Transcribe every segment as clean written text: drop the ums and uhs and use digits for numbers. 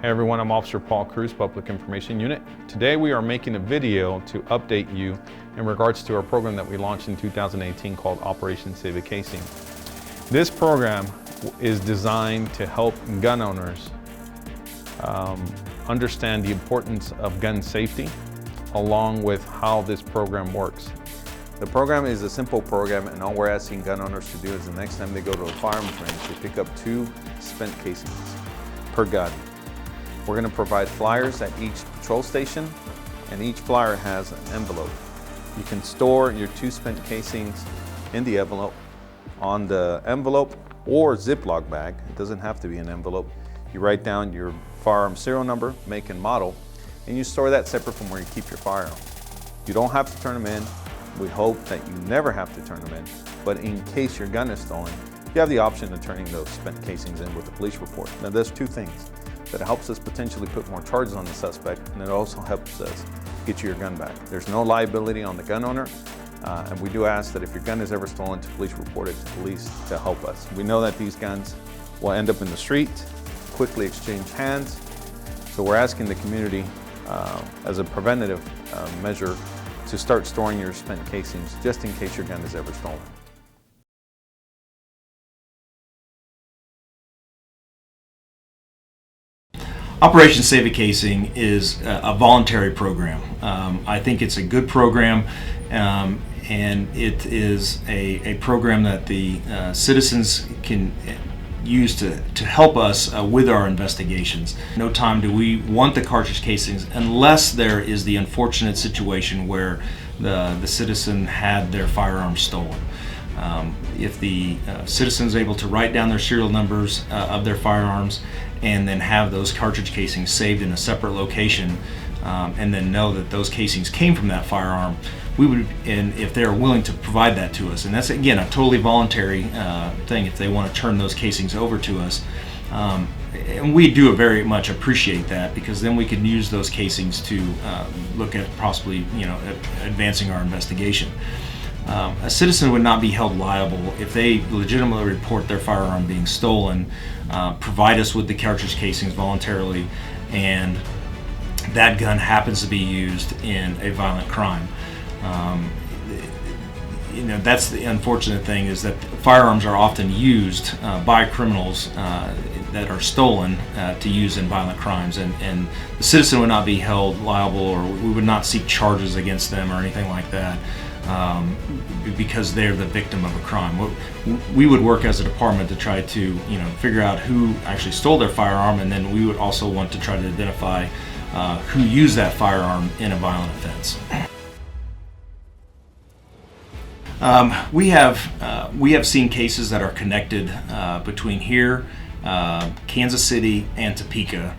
Hey everyone, I'm Officer Paul Cruz, Public Information Unit. Today we are making a video to update you in regards to our program that we launched in 2018 called Operation Save a Casing. This program is designed to help gun owners understand the importance of gun safety along with how this program works. The program is a simple program, and all we're asking gun owners to do is the next time they go to a firearms range, they pick up 2 spent casings per gun. We're going to provide flyers at each patrol station, and each flyer has an envelope. You can store your 2 spent casings in the envelope, on the envelope or Ziploc bag. It doesn't have to be an envelope. You write down your firearm serial number, make and model, and you store that separate from where you keep your firearm. You don't have to turn them in. We hope that you never have to turn them in, but in case your gun is stolen, you have the option of turning those spent casings in with a police report. Now there's 2 things. That helps us potentially put more charges on the suspect, and it also helps us get you your gun back. There's no liability on the gun owner, and we do ask that if your gun is ever stolen, to please report it to police to help us. We know that these guns will end up in the street, quickly exchange hands, so we're asking the community as a preventative measure to start storing your spent casings just in case your gun is ever stolen. Operation Save a Casing is a voluntary program. I think it's a good program, and it is a program that the citizens can use to help us with our investigations. No time do we want the cartridge casings unless there is the unfortunate situation where the citizen had their firearm stolen. If the citizen is able to write down their serial numbers of their firearms and then have those cartridge casings saved in a separate location, and then know that those casings came from that firearm, we would, and if they're willing to provide that to us, and that's again a totally voluntary thing if they want to turn those casings over to us, and we do very much appreciate that, because then we can use those casings to look at possibly advancing our investigation. A citizen would not be held liable if they legitimately report their firearm being stolen, provide us with the cartridge casings voluntarily, and that gun happens to be used in a violent crime. That's the unfortunate thing, is that firearms are often used by criminals that are stolen to use in violent crimes, and the citizen would not be held liable, or we would not seek charges against them or anything like that. Because they're the victim of a crime. We would work as a department to try to figure out who actually stole their firearm, and then we would also want to try to identify who used that firearm in a violent offense. We have seen cases that are connected between here, Kansas City, and Topeka,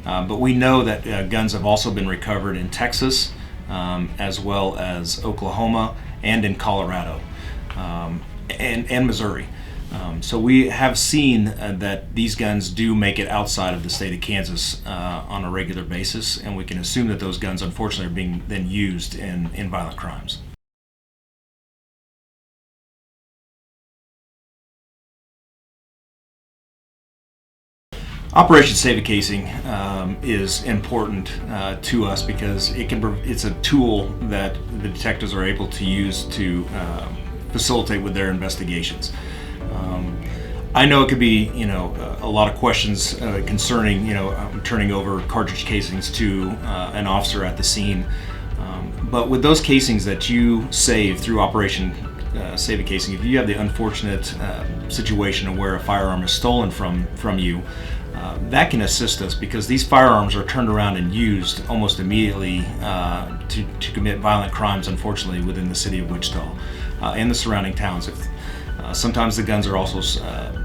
but we know that guns have also been recovered in Texas, as well as Oklahoma and in Colorado, and Missouri. So we have seen that these guns do make it outside of the state of Kansas on a regular basis, and we can assume that those guns unfortunately are being then used in violent crimes. Operation Save a Casing is important to us because it's a tool that the detectives are able to use to facilitate with their investigations. I know it could be a lot of questions concerning turning over cartridge casings to an officer at the scene, but with those casings that you save through Operation Save a Casing, if you have the unfortunate situation where a firearm is stolen from you, that can assist us, because these firearms are turned around and used almost immediately to commit violent crimes, unfortunately, within the city of Wichita and the surrounding towns. Sometimes the guns are also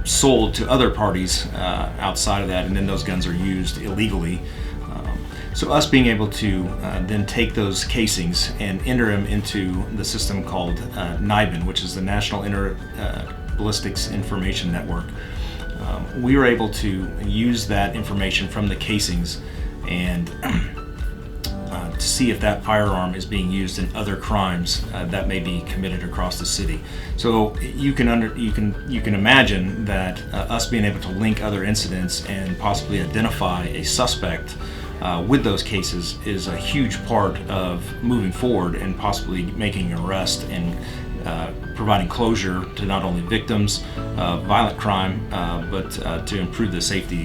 sold to other parties outside of that, and then those guns are used illegally. So us being able to then take those casings and enter them into the system called NIBIN, which is the National Ballistics Information Network, we were able to use that information from the casings and to see if that firearm is being used in other crimes that may be committed across the city. So you can imagine that us being able to link other incidents and possibly identify a suspect with those cases is a huge part of moving forward and possibly making an arrest and providing closure to not only victims of violent crime, but to improve the safety